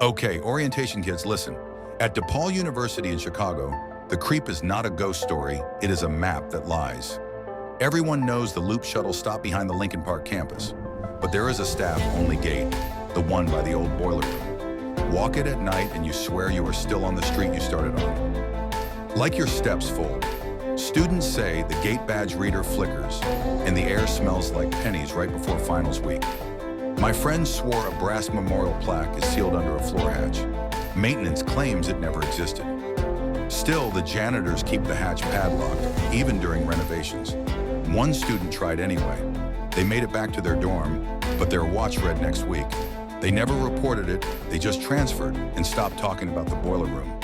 Okay, orientation kids, listen. At DePaul University in Chicago, the creep is not a ghost story, it is a map that lies. Everyone knows the Loop shuttle stopped behind the Lincoln Park campus, but there is a staff-only gate, the one by the old boiler room. Walk it at night and you swear you are still on the street you started on. Like your steps fold. Students say the gate badge reader flickers and the air smells like pennies right before finals week. My friend swore a brass memorial plaque is sealed under a floor hatch. Maintenance claims it never existed. Still, the janitors keep the hatch padlocked, even during renovations. One student tried anyway. They made it back to their dorm, but their watch read next week. They never reported it, they just transferred and stopped talking about the boiler room.